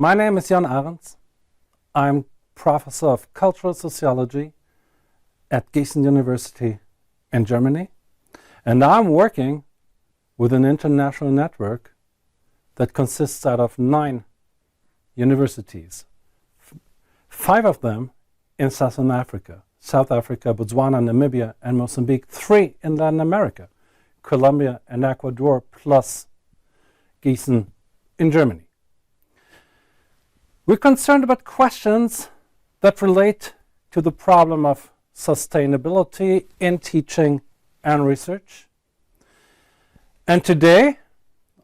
My name is Jörn Ahrens. I'm Professor of Cultural Sociology at Gießen University in Germany. And I'm working with an international network that consists out of 9 universities. 5 of them in Southern Africa. South Africa, Botswana, Namibia, and Mozambique. 3 in Latin America. Colombia and Ecuador, plus Gießen in Germany. We're concerned about questions that relate to the problem of sustainability in teaching and research. And today,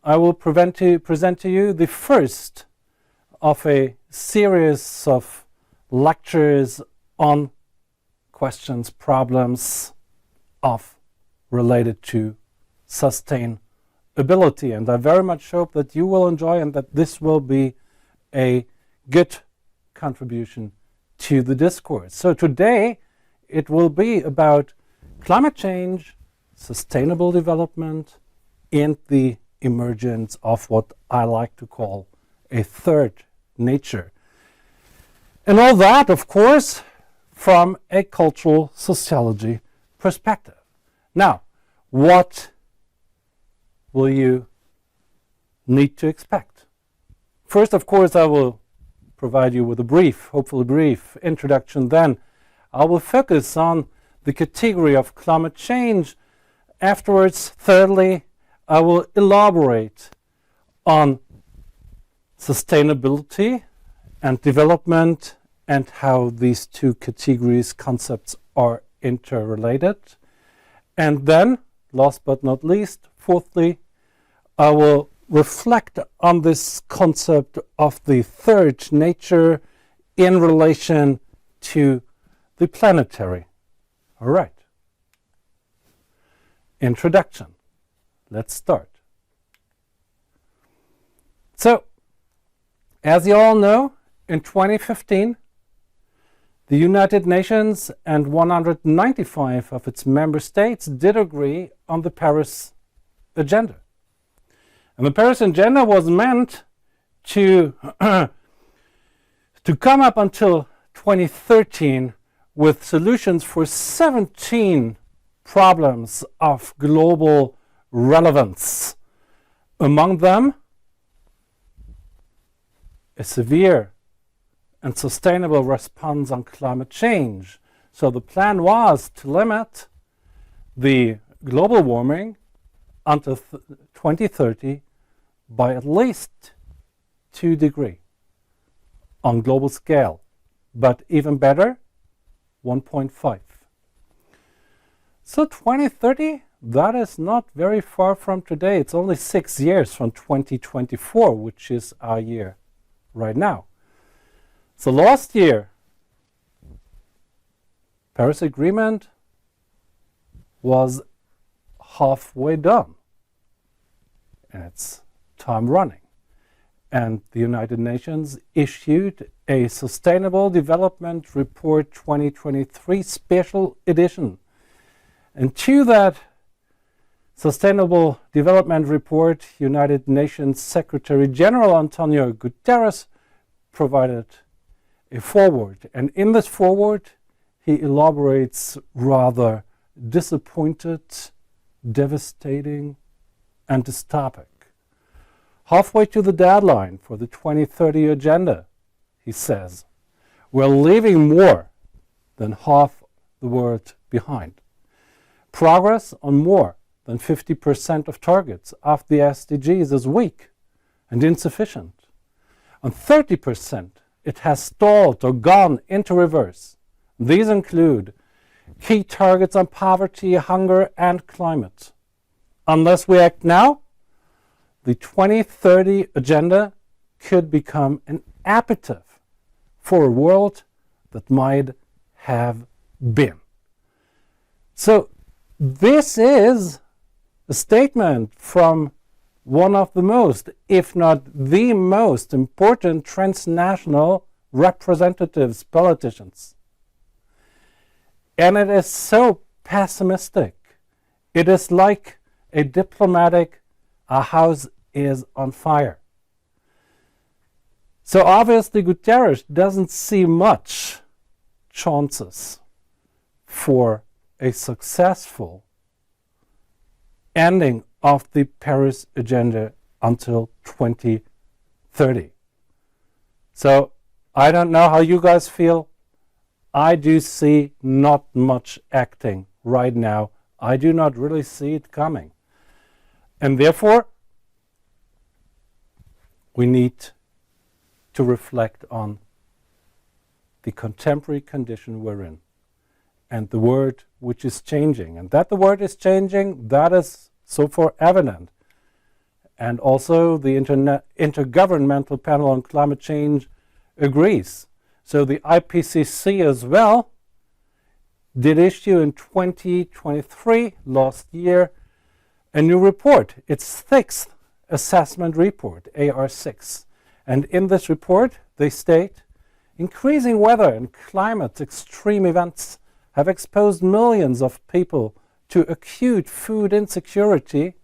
I will present to you the first of a series of lectures on questions, problems related to sustainability. And I very much hope that you will enjoy and that this will be a good contribution to the discourse. So today it will be about climate change, sustainable development, and the emergence of what I like to call a third nature. And all that, of course, from a cultural sociology perspective. Now, what will you need to expect? First, of course, I will provide you with a brief, hopefully brief introduction. Then I will focus on the category of climate change. Afterwards, thirdly, I will elaborate on sustainability and development and how these two categories, concepts are interrelated. And then, last but not least, fourthly, I will reflect on this concept of the third nature in relation to the planetary. All right. Introduction. Let's start. So, as you all know, in 2015, the United Nations and 195 of its member states did agree on the Paris Agenda. And the Paris Agenda was meant to come up until 2013 with solutions for 17 problems of global relevance. Among them, a severe and sustainable response on climate change. So the plan was to limit the global warming until 2030 by at least 2 degrees on global scale, but even better, 1.5. So 2030, that is not very far from today. It's only 6 years from 2024, which is our year right now. So last year, Paris Agreement was halfway done. And it's time running. And the United Nations issued a Sustainable Development Report 2023 special edition. And to that Sustainable Development Report, United Nations Secretary General Antonio Guterres provided a foreword. And in this foreword, he elaborates rather disappointed, devastating, and dystopic. Halfway to the deadline for the 2030 agenda, he says, we're leaving more than half the world behind. Progress on more than 50% of targets of the SDGs is weak and insufficient. On 30%, it has stalled or gone into reverse. These include key targets on poverty, hunger, and climate. Unless we act now, the 2030 agenda could become an epitaph for a world that might have been. So this is a statement from one of the most, if not the most important transnational representatives, politicians. And it is so pessimistic. It is like a diplomatic, a house is on fire. So obviously Guterres doesn't see much chances for a successful ending of the Paris Agenda until 2030. So I don't know how you guys feel. I do see not much acting right now. I do not really see it coming. And therefore, we need to reflect on the contemporary condition we're in and the world which is changing. And that the world is changing, that is so far evident. And also the Intergovernmental Panel on Climate Change agrees. So the IPCC as well did issue in 2023, last year, a new report, its sixth assessment report, AR6. And in this report, they state, increasing weather and climate extreme events have exposed millions of people to acute food insecurity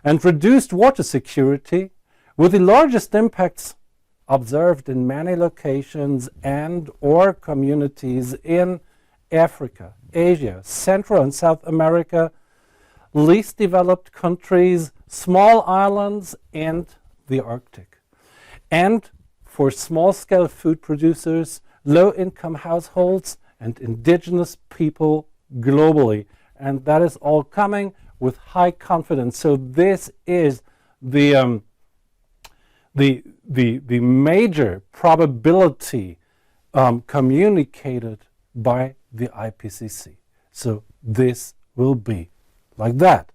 and reduced water security, with the largest impacts observed in many locations and or communities in Africa, Asia, Central and South America, least developed countries, small islands, and the Arctic. And for small-scale food producers, low-income households, and indigenous people globally. And that is all coming with high confidence. So this is the major probability communicated by the IPCC. So this will be like that.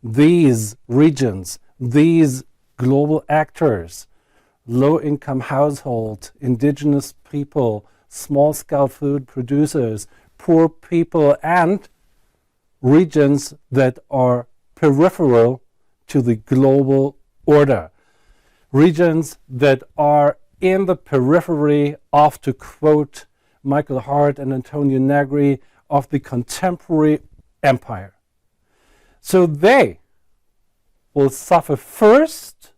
These regions, these global actors, low-income households, indigenous people, small-scale food producers, poor people, and regions that are peripheral to the global order. Regions that are in the periphery of, to quote Michael Hart and Antonio Negri, of the contemporary empire. So they will suffer first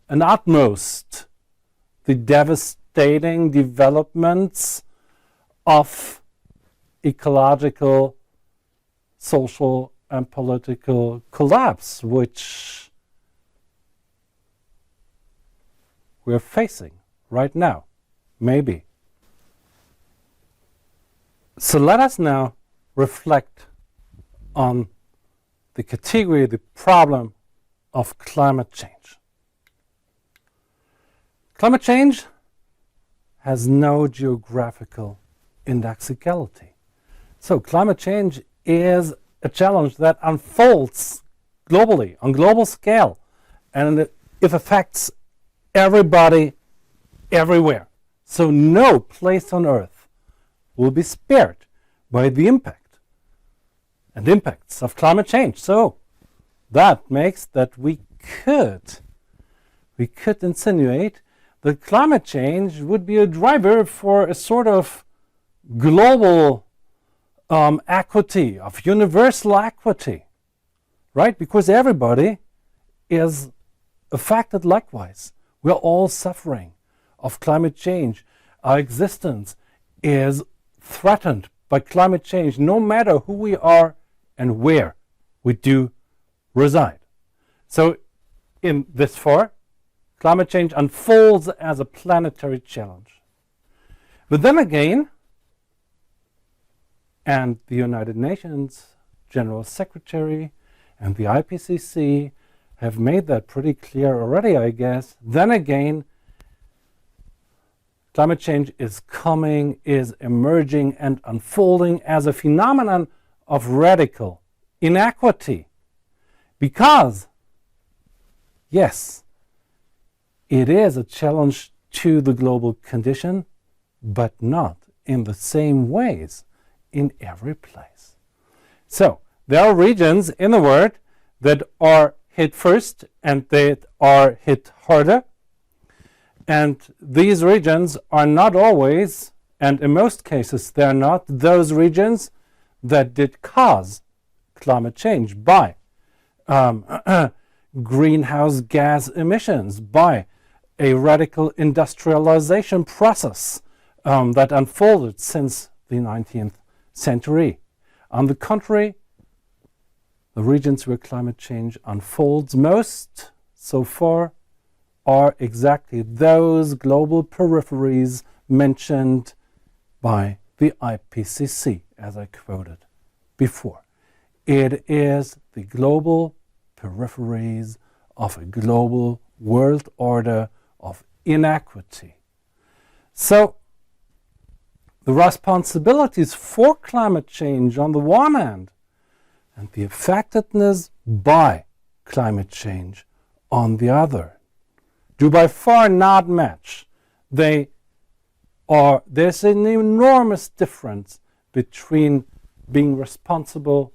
and utmost the devastating developments of ecological, social, and political collapse, which we're facing right now, maybe. So let us now reflect on the category, the problem of climate change. Climate change has no geographical indexicality. So climate change is a challenge that unfolds globally, on global scale, and it affects everybody, everywhere. So no place on Earth will be spared by the impact and impacts of climate change. So that makes that we could insinuate that climate change would be a driver for a sort of global equity, of universal equity, right? Because everybody is affected likewise. We're all suffering of climate change. Our existence is threatened by climate change, no matter who we are and where we do reside. So in this far, climate change unfolds as a planetary challenge. But then again, and the United Nations General Secretary and the IPCC have made that pretty clear already, I guess. Then again, climate change is coming, is emerging and unfolding as a phenomenon of radical inequity. Because, yes, it is a challenge to the global condition, but not in the same ways in every place. So, there are regions in the world that are hit first and that are hit harder. And these regions are not always, and in most cases they're not, those regions that did cause climate change by greenhouse gas emissions, by a radical industrialization process that unfolded since the 19th century. On the contrary, the regions where climate change unfolds most so far are exactly those global peripheries mentioned by the IPCC, as I quoted before. It is the global peripheries of a global world order of inequity. So, the responsibilities for climate change on the one hand and the affectedness by climate change on the other do by far not match. There's an enormous difference between being responsible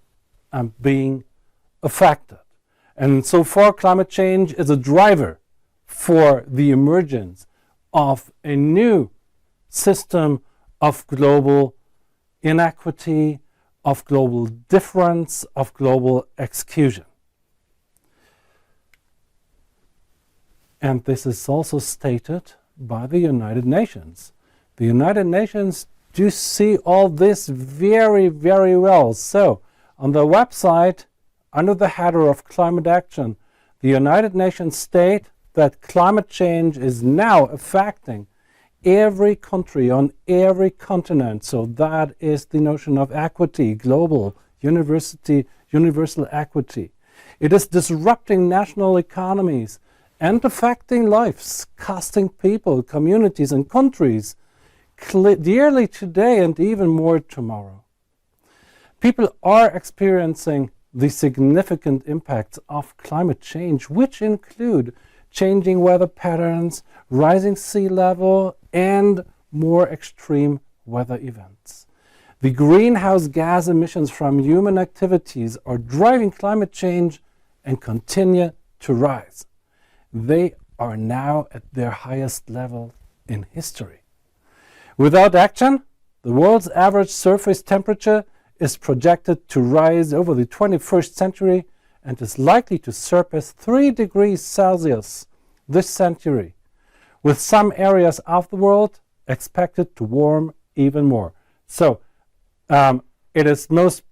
and being affected. And so far, climate change is a driver for the emergence of a new system of global inequity, of global difference, of global exclusion. And this is also stated by the United Nations. The United Nations do see all this very, very well. So, on their website, under the header of climate action, the United Nations state that climate change is now affecting every country on every continent. So that is the notion of equity, global, universal equity. It is disrupting national economies and affecting lives, costing people, communities, and countries dearly today and even more tomorrow. People are experiencing the significant impacts of climate change, which include changing weather patterns, rising sea level, and more extreme weather events. The greenhouse gas emissions from human activities are driving climate change and continue to rise. They are now at their highest level in history. Without action, the world's average surface temperature is projected to rise over the 21st century and is likely to surpass 3 degrees Celsius this century, with some areas of the world expected to warm even more. So it is most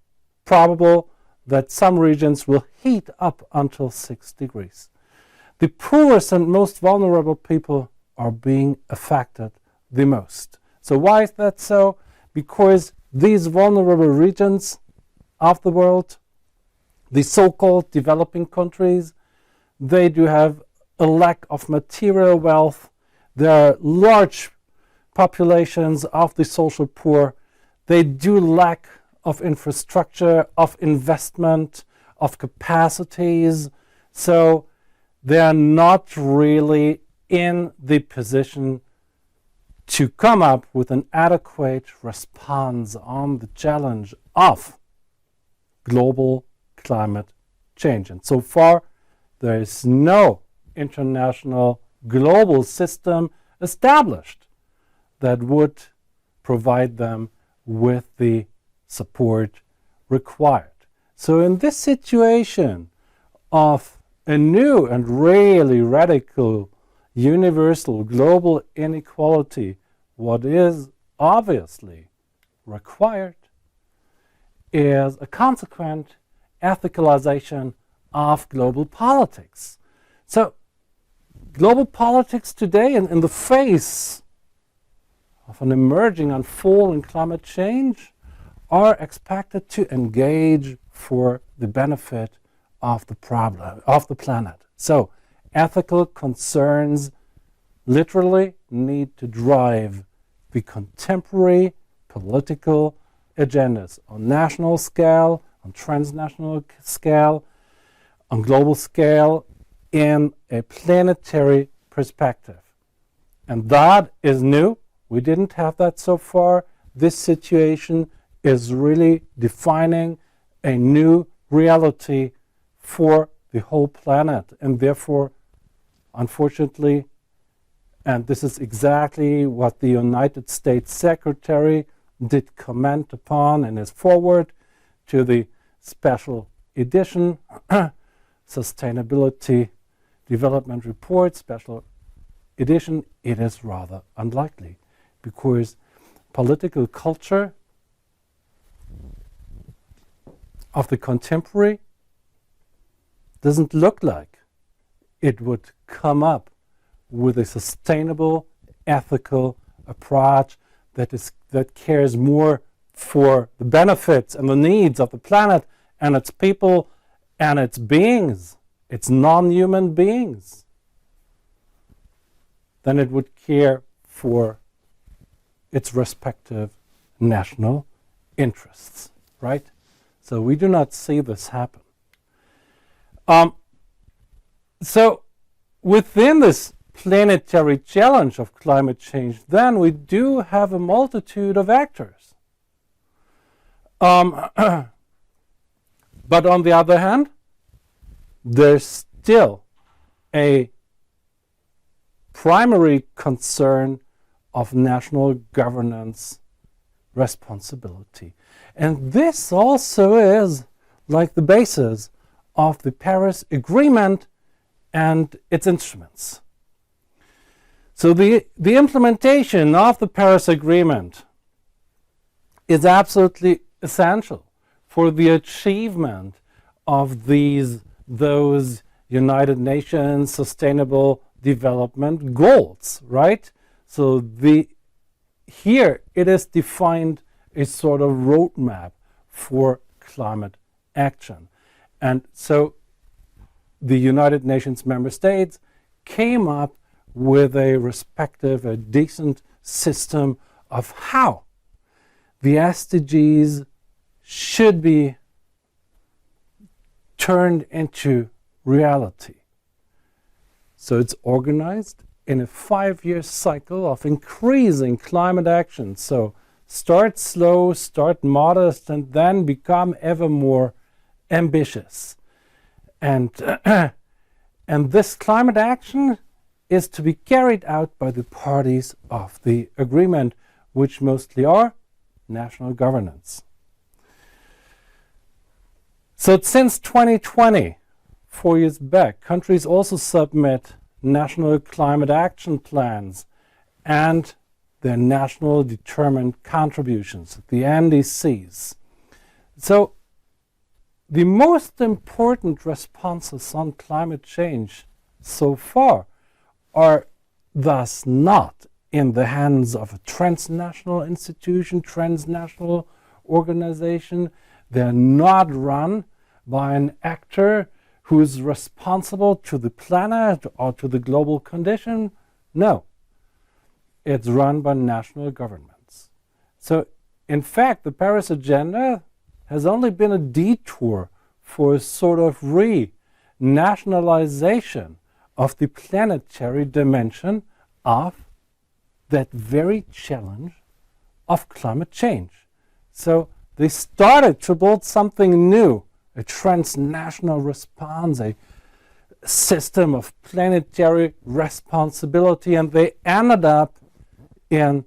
probable that some regions will heat up until 6 degrees. The poorest and most vulnerable people are being affected the most. So why is that so? Because these vulnerable regions of the world, the so-called developing countries, they do have a lack of material wealth. There are large populations of the social poor. They do lack of infrastructure, of investment, of capacities. So they are not really in the position to come up with an adequate response on the challenge of global climate change. And so far, there is no international global system established that would provide them with the support required. So in this situation of a new and really radical universal global inequality, what is obviously required is a consequent ethicalization of global politics. So global politics today, in the face of an emerging, unfolding climate change, are expected to engage for the benefit of the planet. So ethical concerns literally need to drive the contemporary political agendas on national scale, on transnational scale, on global scale, in a planetary perspective. And that is new. We didn't have that so far. This situation is really defining a new reality for the whole planet, and therefore, unfortunately, and this is exactly what the United States Secretary did comment upon in his foreword to the special edition Sustainability Development Report, special addition, it is rather unlikely, because political culture of the contemporary doesn't look like it would come up with a sustainable, ethical approach that cares more for the benefits and the needs of the planet and its people and its beings, its non-human beings, than it would care for its respective national interests, right? So we do not see this happen. So within this planetary challenge of climate change, then we do have a multitude of actors. But on the other hand, there's still a primary concern of national governance responsibility. And this also is like the basis of the Paris Agreement and its instruments. So the implementation of the Paris Agreement is absolutely essential for the achievement of those United Nations Sustainable Development Goals, right? So here it is defined a sort of roadmap for climate action. And so the United Nations member states came up with a decent system of how the SDGs should be turned into reality. So it's organized in a 5-year cycle of increasing climate action. So start slow, start modest, and then become ever more ambitious. And this climate action is to be carried out by the parties of the agreement, which mostly are national governments. So since 2020, 4 years back, countries also submit national climate action plans and their national determined contributions, the NDCs. So the most important responses on climate change so far are thus not in the hands of a transnational institution, transnational organization. They're not run by an actor who is responsible to the planet or to the global condition. No, it's run by national governments. So in fact, the Paris Agenda has only been a detour for a sort of re-nationalization of the planetary dimension of that very challenge of climate change. So they started to build something new, a transnational response, a system of planetary responsibility, and they ended up in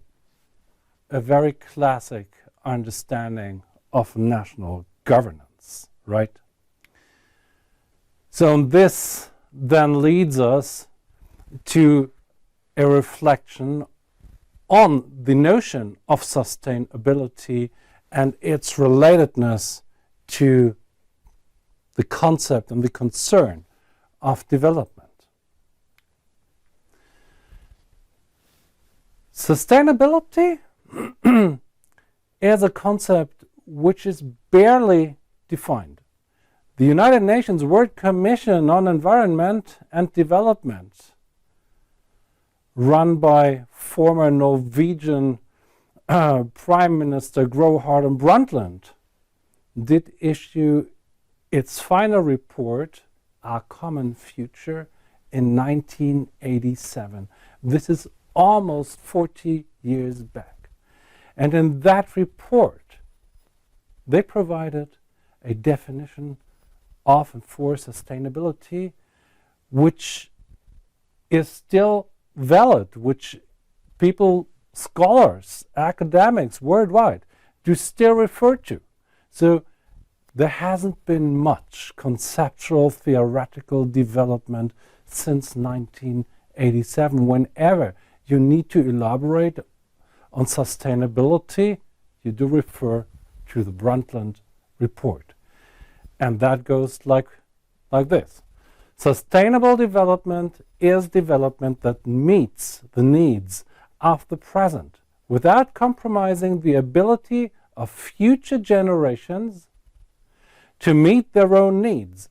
a very classic understanding of national governance, right? So this then leads us to a reflection on the notion of sustainability and its relatedness to the concept and the concern of development. Sustainability is a concept which is barely defined. The United Nations World Commission on Environment and Development, run by former Norwegian Prime Minister Gro Harlem Brundtland, did issue its final report, Our Common Future, in 1987. This is almost 40 years back. And in that report, they provided a definition of and for sustainability, which is still valid, which people, scholars, academics worldwide do still refer to. So there hasn't been much conceptual theoretical development since 1987. 1987. Whenever you need to elaborate on sustainability, you do refer to the Brundtland report. And that goes like this. Sustainable development is development that meets the needs of the present without compromising the ability of future generations to meet their own needs.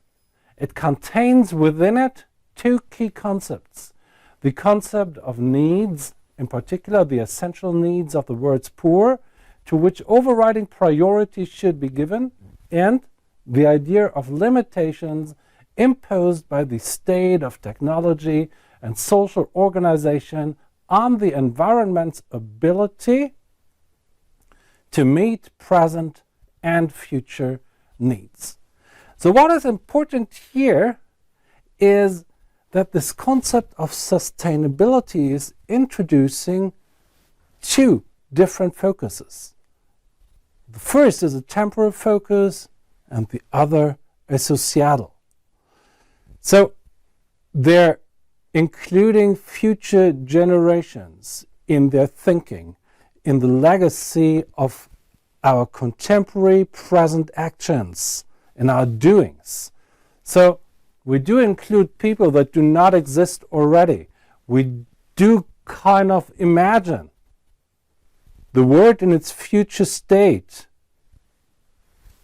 It contains within it two key concepts. The concept of needs, in particular the essential needs of the world's poor, to which overriding priority should be given, and the idea of limitations imposed by the state of technology and social organization on the environment's ability to meet present and future needs. So what is important here is that this concept of sustainability is introducing two different focuses. The first is a temporal focus and the other a societal. So they're including future generations in their thinking, in the legacy of our contemporary present actions, in our doings. So we do include people that do not exist already. We do kind of imagine the world in its future state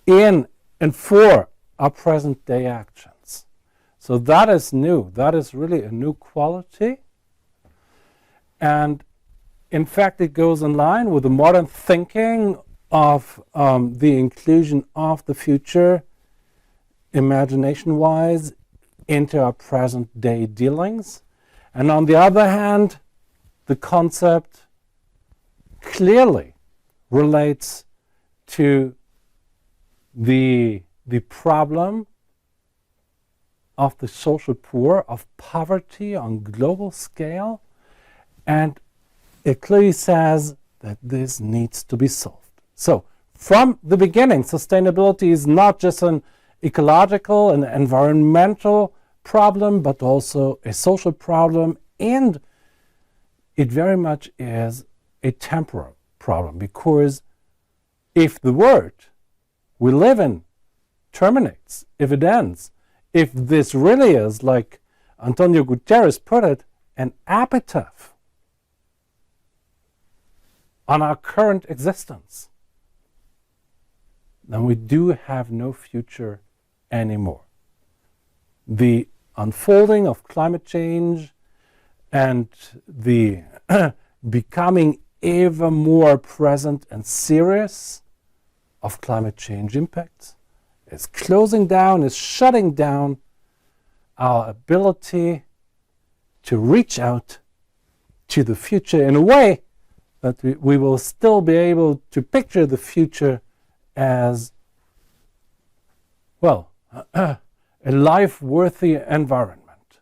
in and for our present day actions. So that is new. That is really a new quality. And in fact, it goes in line with the modern thinking of the inclusion of the future, imagination-wise, into our present day dealings. And on the other hand, the concept clearly relates to the problem of the social poor, of poverty on global scale, and it clearly says that this needs to be solved. So from the beginning, sustainability is not just an ecological and environmental problem, but also a social problem, and it very much is a temporal problem, because if the world we live in terminates, if it ends, if this really is, like Antonio Guterres put it, an epitaph on our current existence, then we do have no future anymore. The unfolding of climate change and the becoming ever more present and serious of climate change impacts is closing down, is shutting down our ability to reach out to the future in a way that we will still be able to picture the future as, well, a life-worthy environment.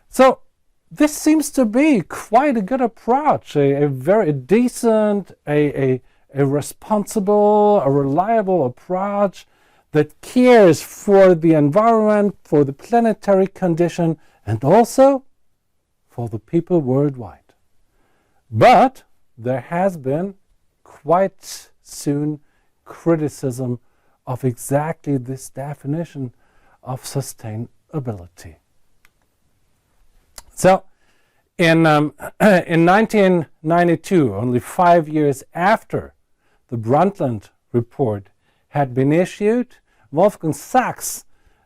So this seems to be quite a good approach, a very decent, a responsible, a reliable approach that cares for the environment, for the planetary condition, and also for the people worldwide. But there has been quite soon criticism of exactly this definition of sustainability. So in 1992, only 5 years after the Brundtland report had been issued, Wolfgang Sachs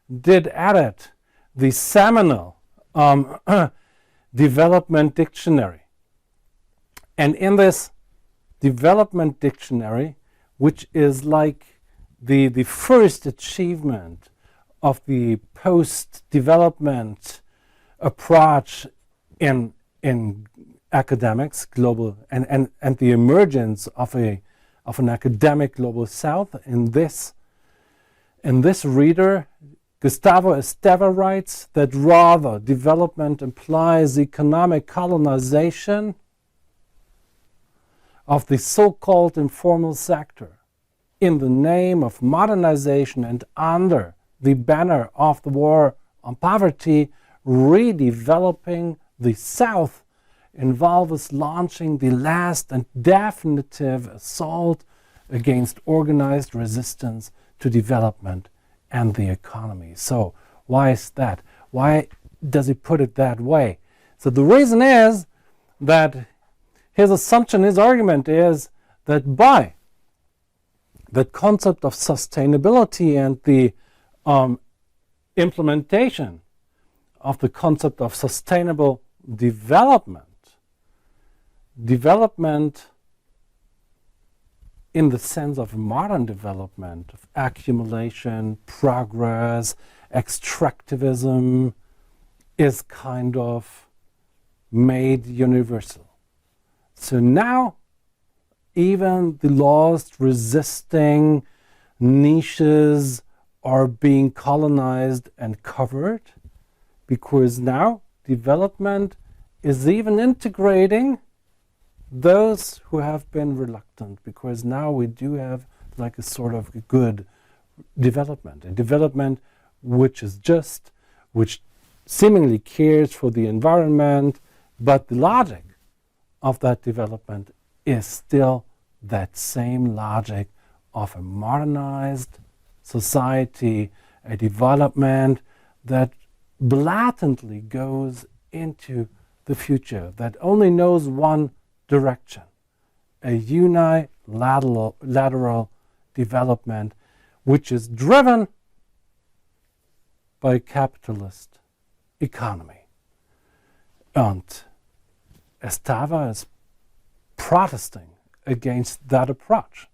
did edit the seminal development dictionary. And in this development dictionary, which is like the first achievement of the post-development approach in academics, global, and the emergence of an academic global south. In this reader, Gustavo Esteva writes that rather development implies economic colonization of the so-called informal sector in the name of modernization and under the banner of the war on poverty, redeveloping the South involves launching the last and definitive assault against organized resistance to development and the economy. So why is that? Why does he put it that way? So the reason is that his assumption, his argument is that by the concept of sustainability and the implementation of the concept of sustainable development in the sense of modern development, of accumulation, progress, extractivism, is kind of made universal. So now even the lost, resisting niches are being colonized and covered, because now development is even integrating those who have been reluctant, because now we do have like a sort of good development, a development which is just, which seemingly cares for the environment, but the logic of that development is still that same logic of a modernized society, a development that blatantly goes into the future, that only knows one direction, a unilateral development which is driven by capitalist economy. And Estava is protesting against that approach.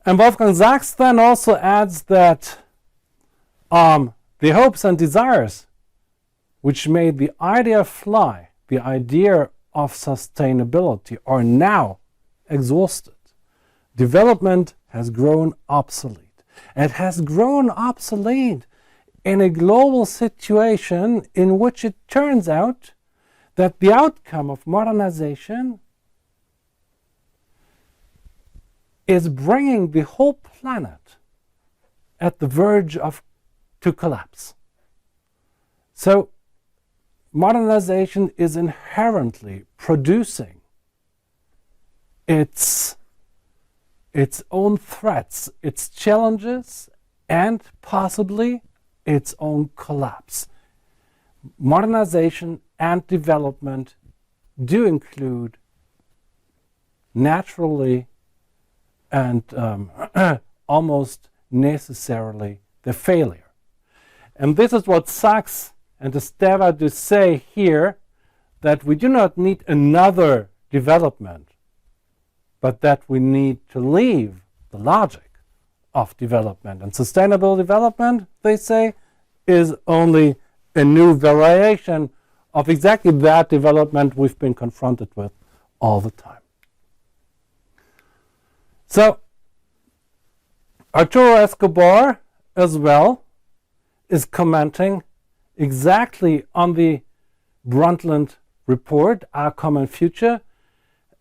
And Wolfgang Sachs then also adds that the hopes and desires which made the idea fly, the idea of sustainability, are now exhausted. Development has grown obsolete. It has grown obsolete in a global situation in which it turns out that the outcome of modernization is bringing the whole planet at the verge to collapse. So modernization is inherently producing its own threats, its challenges, and possibly its own collapse. Modernization and development do include naturally and almost necessarily the failure. And this is what Sachs and Esteva do say here, that we do not need another development, but that we need to leave the logic of development. And sustainable development, they say, is only a new variation of exactly that development we've been confronted with all the time. So Arturo Escobar as well is commenting exactly on the Brundtland report, Our Common Future,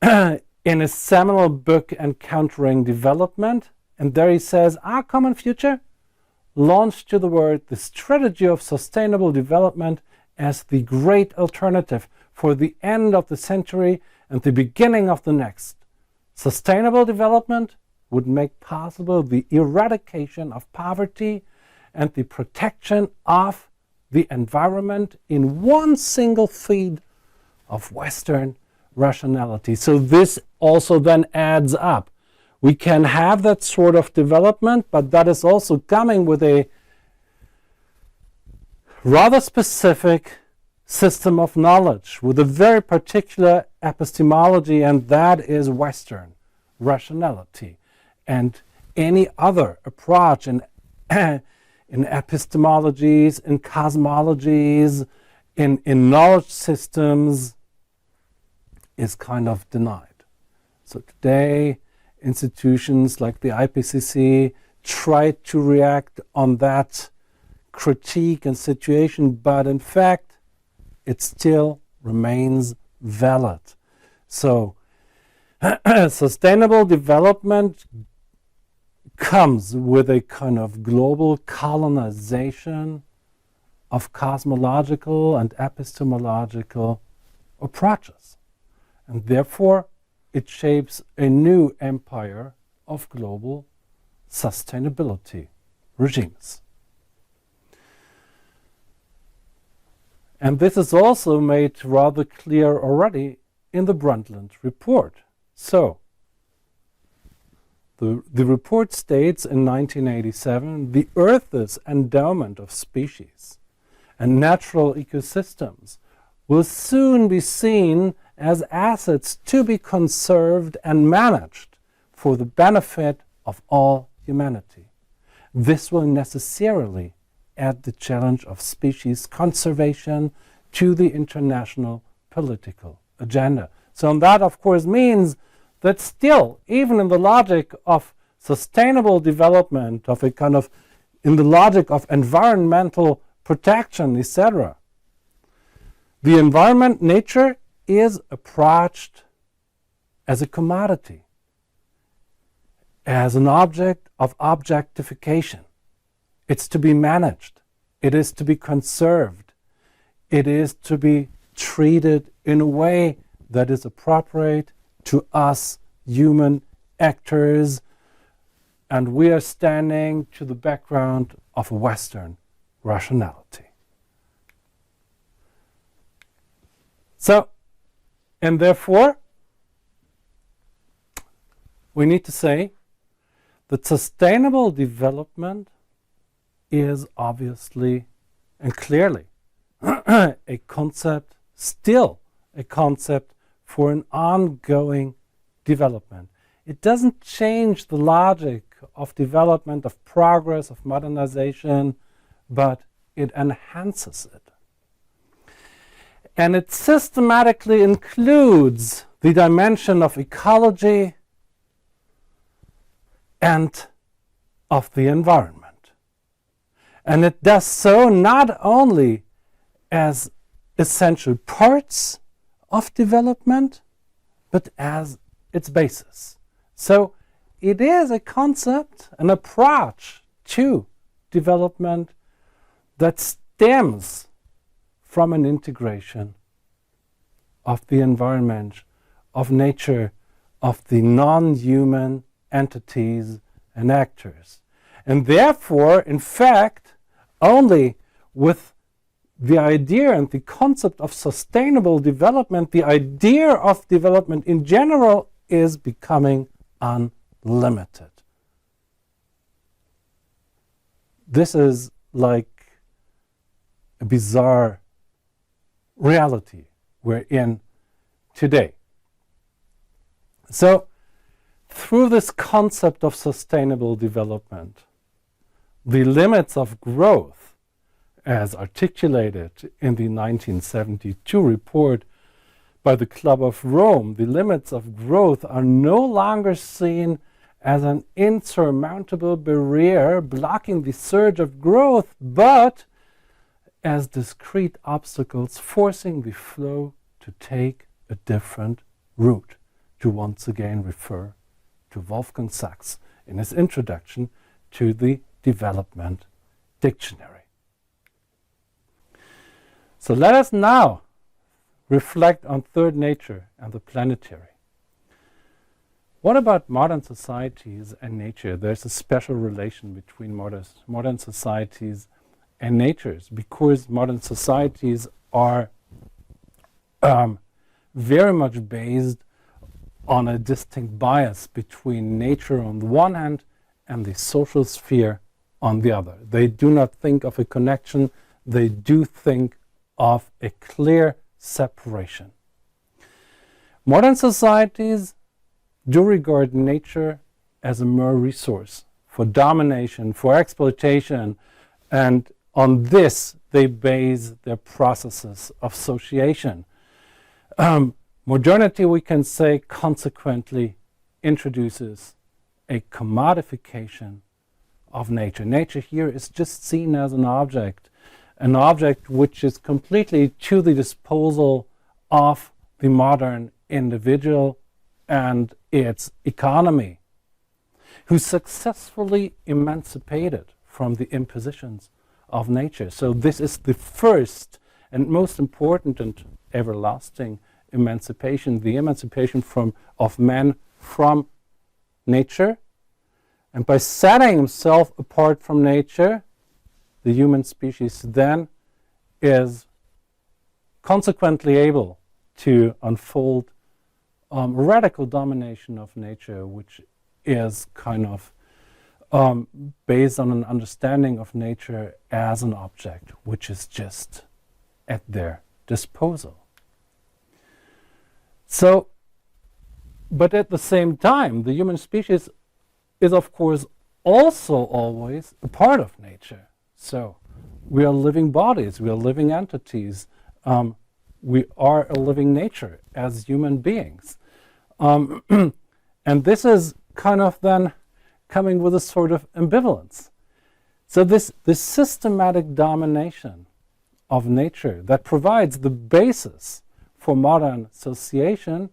in his seminal book Encountering Development. And there he says, Our Common Future launched to the world the strategy of sustainable development as the great alternative for the end of the century and the beginning of the next. Sustainable development would make possible the eradication of poverty and the protection of the environment in one single feed of Western rationality. So this also then adds up. We can have that sort of development, but that is also coming with a rather specific system of knowledge, with a very particular epistemology, and that is Western rationality. And any other approach in epistemologies, in cosmologies, in knowledge systems is kind of denied. So today, institutions like the IPCC try to react on that critique and situation, but in fact, it still remains valid. So sustainable development comes with a kind of global colonization of cosmological and epistemological approaches. And therefore, it shapes a new empire of global sustainability regimes. And this is also made rather clear already in the Brundtland report. So, the report states in 1987, the Earth's endowment of species and natural ecosystems will soon be seen as assets to be conserved and managed for the benefit of all humanity. This will necessarily add the challenge of species conservation to the international political agenda. So and that, of course, means that still, even in the logic of sustainable development, of a kind of, in the logic of environmental protection, etc., the environment, nature, is approached as a commodity, as an object of objectification. It's to be managed. It is to be conserved. It is to be treated in a way that is appropriate to us human actors, and we are standing to the background of a Western rationality. So, and therefore, we need to say that sustainable development is obviously and clearly a concept, still a concept for an ongoing development. It doesn't change the logic of development, of progress, of modernization, but it enhances it. And it systematically includes the dimension of ecology and of the environment. And it does so not only as essential parts of development, but as its basis. So it is a concept, an approach to development that stems from an integration of the environment, of nature, of the non-human entities and actors. And therefore, in fact, only with the idea and the concept of sustainable development, the idea of development in general is becoming unlimited. This is like a bizarre reality we're in today. So, through this concept of sustainable development, the limits of growth, as articulated in the 1972 report by the Club of Rome, the limits of growth are no longer seen as an insurmountable barrier blocking the surge of growth, but as discrete obstacles forcing the flow to take a different route, to once again refer to Wolfgang Sachs in his introduction to the Development Dictionary. So let us now reflect on third nature and the planetary. What about modern societies and nature? There's a special relation between modern societies and natures, because modern societies are very much based on a distinct bias between nature on the one hand and the social sphere on the other. They do not think of a connection, they do think of a clear separation. Modern societies do regard nature as a mere resource for domination, for exploitation, and on this they base their processes of sociation. Modernity, we can say, consequently introduces a commodification of nature. Nature here is just seen as an object which is completely to the disposal of the modern individual and its economy, who successfully emancipated from the impositions of nature. So this is the first and most important and everlasting emancipation, the emancipation of man from nature. And by setting himself apart from nature, the human species then is consequently able to unfold radical domination of nature, which is kind of based on an understanding of nature as an object, which is just at their disposal. So, but at the same time, the human species is, of course, also always a part of nature. So, we are living bodies, we are living entities, we are a living nature as human beings. And this is kind of then coming with a sort of ambivalence. So this systematic domination of nature that provides the basis for modern sociation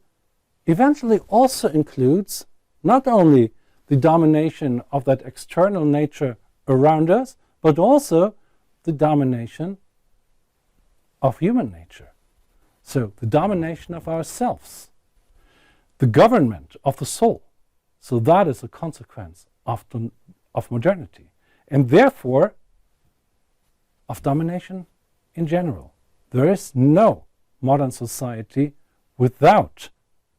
eventually also includes not only the domination of that external nature around us, but also the domination of human nature. So the domination of ourselves, the government of the soul. So that is a consequence of modernity, and therefore of domination in general. There is no modern society without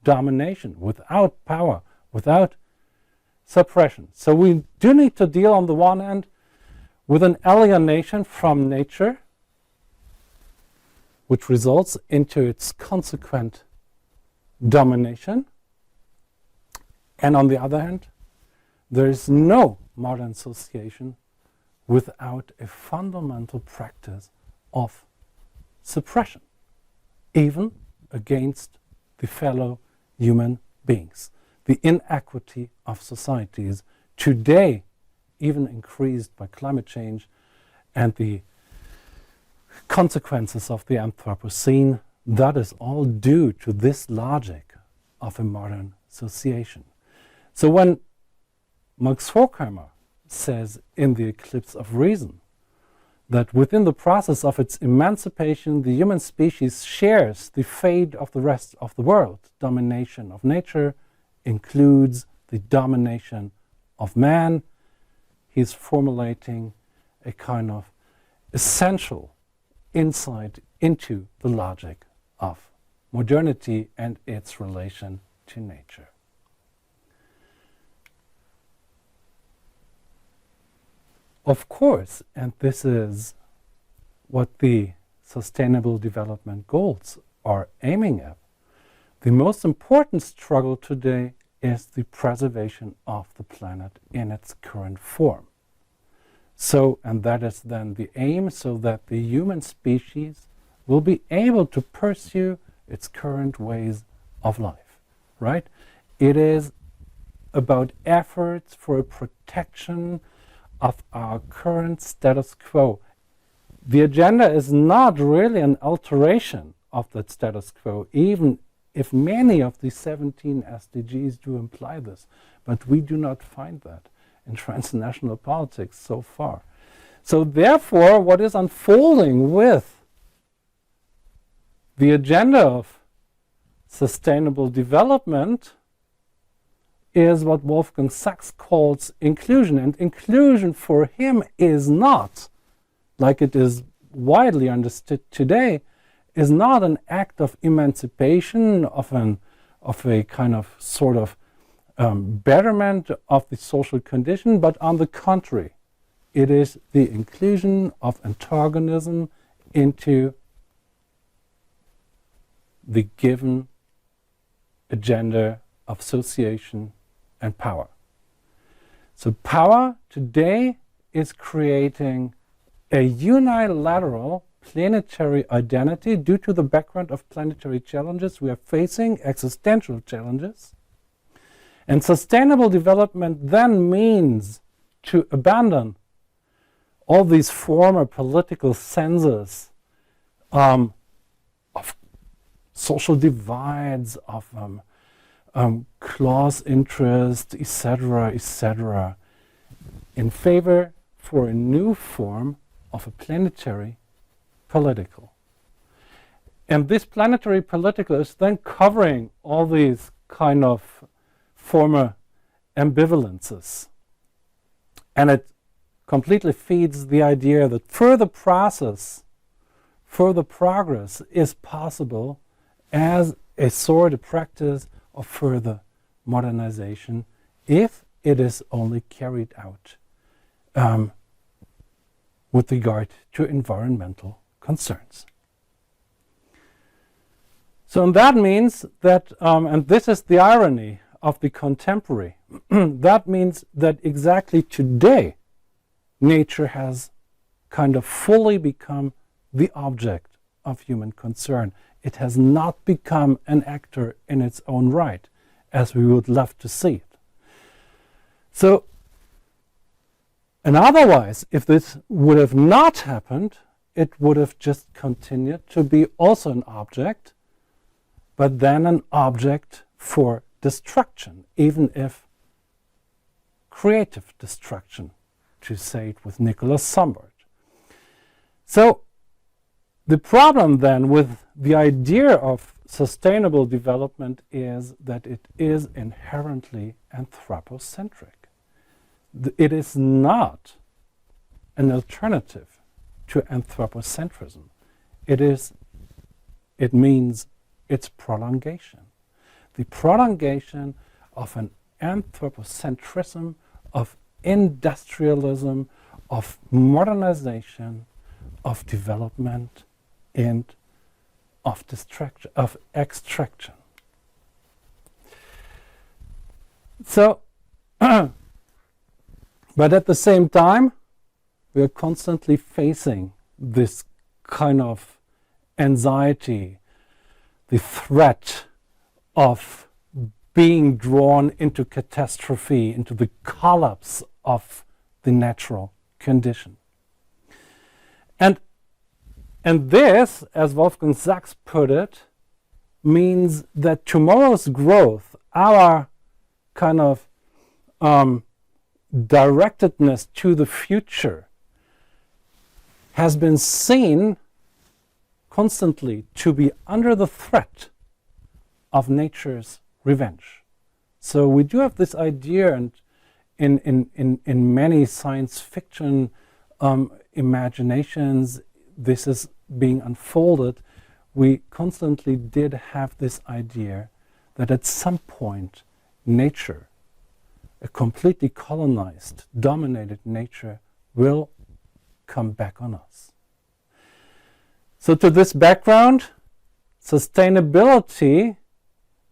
domination, without power, without suppression. So we do need to deal on the one hand with an alienation from nature, which results into its consequent domination. And on the other hand, there is no modern association without a fundamental practice of suppression, even against the fellow human beings. The inequity of societies today, even increased by climate change and the consequences of the Anthropocene, that is all due to this logic of a modern association. So when Max Horkheimer says in The Eclipse of Reason that within the process of its emancipation, the human species shares the fate of the rest of the world. Domination of nature includes the domination of man. He's formulating a kind of essential insight into the logic of modernity and its relation to nature. Of course, and this is what the Sustainable Development Goals are aiming at, the most important struggle today is the preservation of the planet in its current form. So, and that is then the aim, so that the human species will be able to pursue its current ways of life, right? It is about efforts for a protection of our current status quo. The agenda is not really an alteration of that status quo, even if many of the 17 SDGs do imply this, but we do not find that in transnational politics so far. So therefore, what is unfolding with the agenda of sustainable development is what Wolfgang Sachs calls inclusion. And inclusion for him is not, like it is widely understood today, is not an act of emancipation, of a kind of sort of betterment of the social condition, but on the contrary, it is the inclusion of antagonism into the given agenda of association and power. So power today is creating a unilateral planetary identity due to the background of planetary challenges. We are facing existential challenges. And sustainable development then means to abandon all these former political senses of social divides, of class interest, etc., in favor for a new form of a planetary political. And this planetary political is then covering all these kind of former ambivalences. And it completely feeds the idea that further progress is possible as a sort of practice of further modernization if it is only carried out with regard to environmental concerns. So and that means that, and this is the irony of the contemporary, that means that exactly today nature has kind of fully become the object of human concern. It has not become an actor in its own right, as we would love to see it. So, and otherwise, if this would have not happened, it would have just continued to be also an object, but then an object for destruction, even if creative destruction, to say it with Nicholas Sombart. So the problem then with the idea of sustainable development is that it is inherently anthropocentric. It is not an alternative to anthropocentrism. It means its prolongation. The prolongation of an anthropocentrism, of industrialism, of modernization, of development, and of extraction. So, but at the same time, we are constantly facing this kind of anxiety, the threat of being drawn into catastrophe, into the collapse of the natural condition. And this, as Wolfgang Sachs put it, means that tomorrow's growth, our kind of directedness to the future, has been seen constantly to be under the threat of nature's revenge. So we do have this idea, and in many science fiction imaginations, this is being unfolded. We constantly did have this idea that at some point nature, a completely colonized, dominated nature, will come back on us. So to this background, sustainability,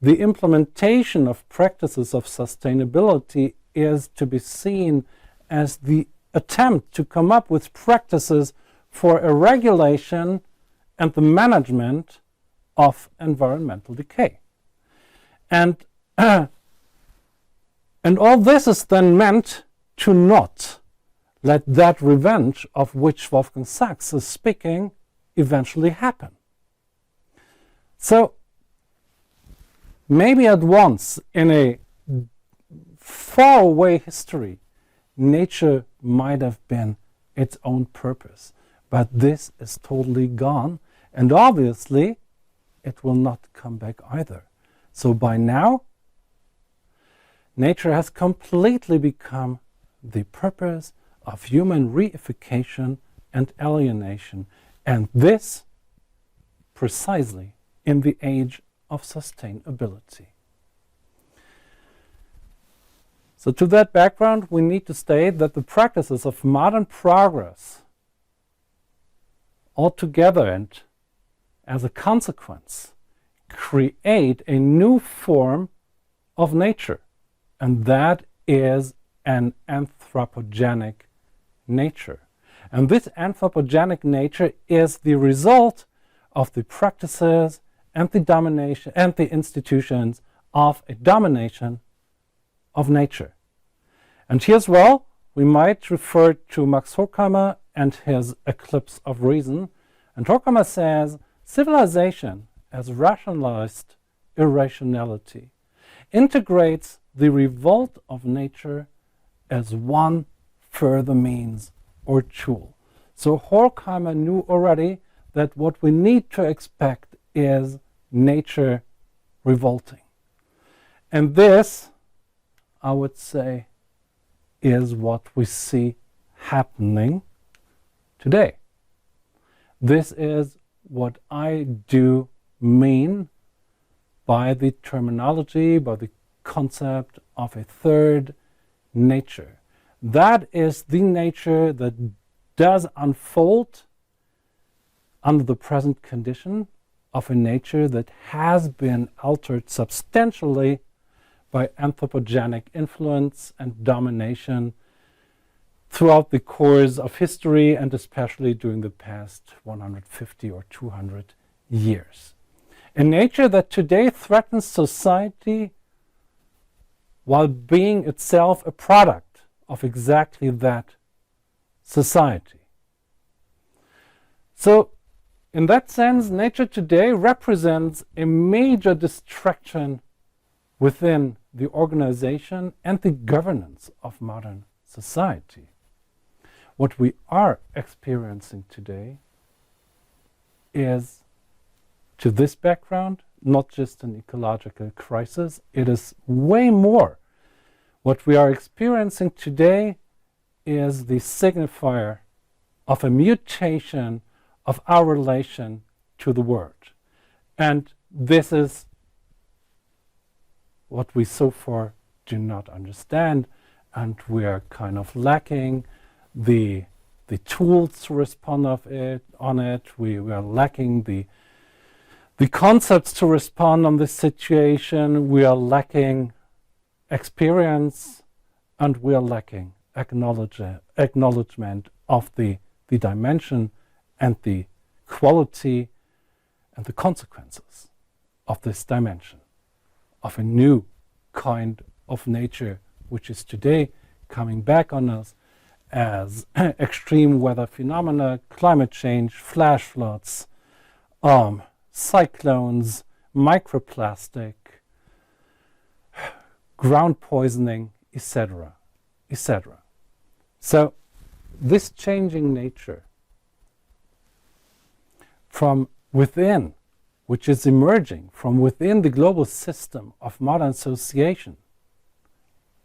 the implementation of practices of sustainability, is to be seen as the attempt to come up with practices for a regulation and the management of environmental decay. And all this is then meant to not let that revenge of which Wolfgang Sachs is speaking eventually happen. So maybe at once in a far away history, nature might have been its own purpose. But this is totally gone, and obviously it will not come back either. So by now, nature has completely become the purpose of human reification and alienation, and this precisely in the age of sustainability. So to that background, we need to state that the practices of modern progress altogether and as a consequence create a new form of nature, and that is an anthropogenic nature. And this anthropogenic nature is the result of the practices and the domination and the institutions of a domination of nature. And here as well, we might refer to Max Horkheimer and his eclipse of reason. And Horkheimer says, civilization as rationalized irrationality integrates the revolt of nature as one further means or tool. So Horkheimer knew already that what we need to expect is nature revolting. And this, I would say, is what we see happening today. This is what I do mean by the terminology, by the concept of a third nature. That is the nature that does unfold under the present condition of a nature that has been altered substantially by anthropogenic influence and domination throughout the course of history, and especially during the past 150 or 200 years. A nature that today threatens society while being itself a product of exactly that society. So, in that sense, nature today represents a major distraction within the organization and the governance of modern society. What we are experiencing today is, to this background, not just an ecological crisis, it is way more. What we are experiencing today is the signifier of a mutation of our relation to the world. And this is what we so far do not understand, and we are kind of lacking the tools to respond on it. We are lacking the concepts to respond on this situation. We are lacking experience, and we are lacking acknowledgement of the dimension and the quality and the consequences of this dimension, of a new kind of nature which is today coming back on us as extreme weather phenomena, climate change, flash floods, cyclones, microplastic, ground poisoning, etc., etc. So this changing nature from within, which is emerging from within the global system of modern association,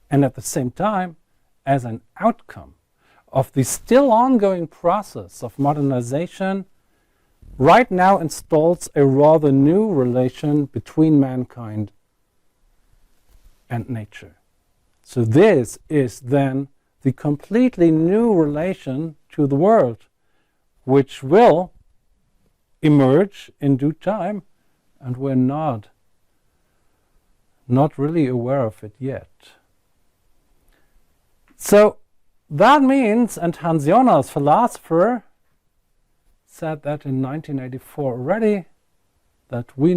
and at the same time as an outcome of the still ongoing process of modernization, right now installs a rather new relation between mankind and nature. So this is then the completely new relation to the world, which will emerge in due time, and we're not really aware of it yet. So that means, and Hans Jonas, philosopher, said that in 1984 already, that we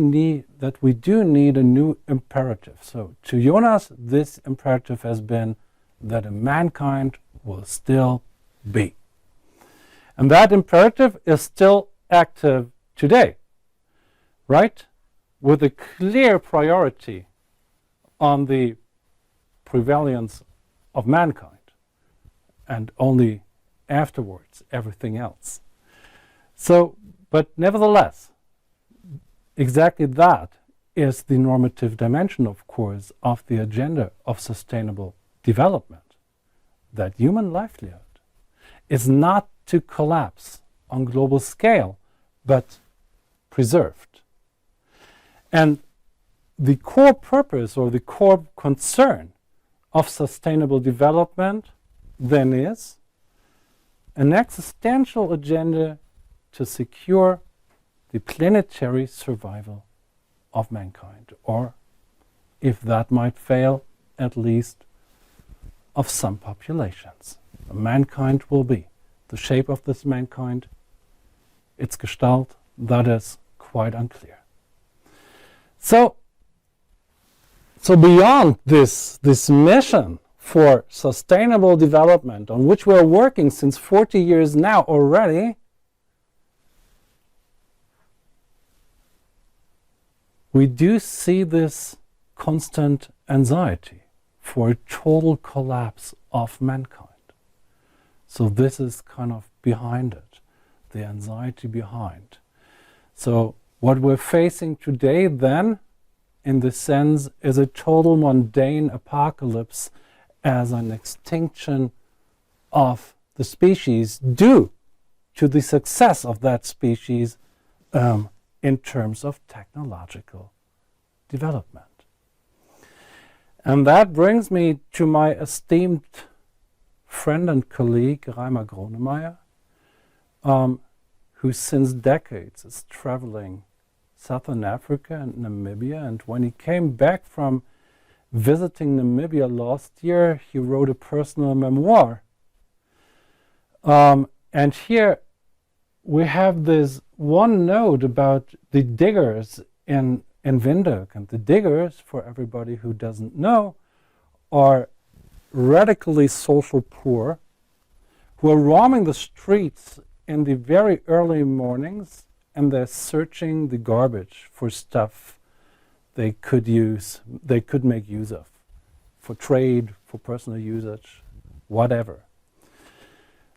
do need a new imperative. So to Jonas, this imperative has been that a mankind will still be. And that imperative is still active today, right? With a clear priority on the prevalence of mankind, and only afterwards everything else. So, but nevertheless, exactly that is the normative dimension, of course, of the agenda of sustainable development, that human livelihood is not to collapse on global scale, but preserved. And the core purpose or the core concern of sustainable development then is an existential agenda to secure the planetary survival of mankind, or, if that might fail, at least of some populations. Mankind will be. The shape of this mankind, its gestalt, that is quite unclear. So beyond this mission for sustainable development, on which we are working since 40 years now already, we do see this constant anxiety for a total collapse of mankind. So this is kind of behind it, the anxiety behind. So what we're facing today then, in this sense, is a total mundane apocalypse as an extinction of the species due to the success of that species in terms of technological development. And that brings me to my esteemed friend and colleague, Reimer Gronemeyer, who since decades is traveling Southern Africa and Namibia. And when he came back from visiting Namibia last year, he wrote a personal memoir. And here we have this one note about the diggers in Windhoek. And the diggers, for everybody who doesn't know, are radically social poor who are roaming the streets in the very early mornings, and they're searching the garbage for stuff they could make use of, for trade, for personal usage, whatever.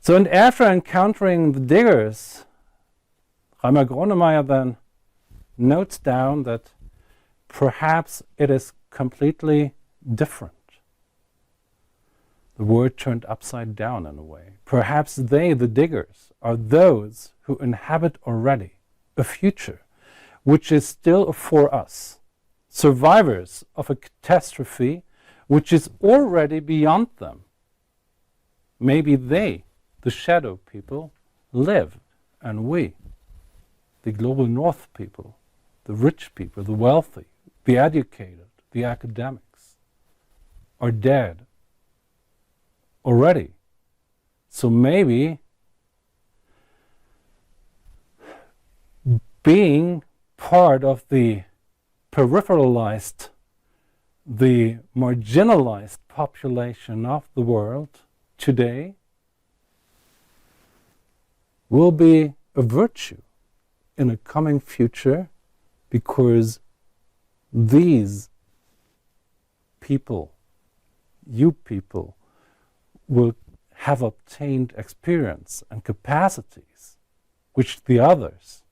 So, and after encountering the diggers, Reimer Gronemeyer then notes down that perhaps it is completely different. The word turned upside down in a way. Perhaps they, the diggers, are those who inhabit already a future which is still for us, survivors of a catastrophe which is already beyond them. Maybe they, the shadow people, live, and we, the global north people, the rich people, the wealthy, the educated, the academics, are dead already. So maybe being part of the peripheralized, the marginalized population of the world today will be a virtue in a coming future, because these people, you people, will have obtained experience and capacities which the others,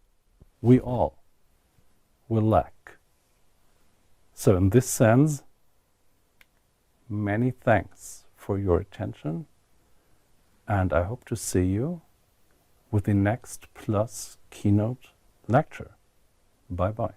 we all, will lack. So in this sense, many thanks for your attention, and I hope to see you with the next Plus keynote lecture. Bye-bye.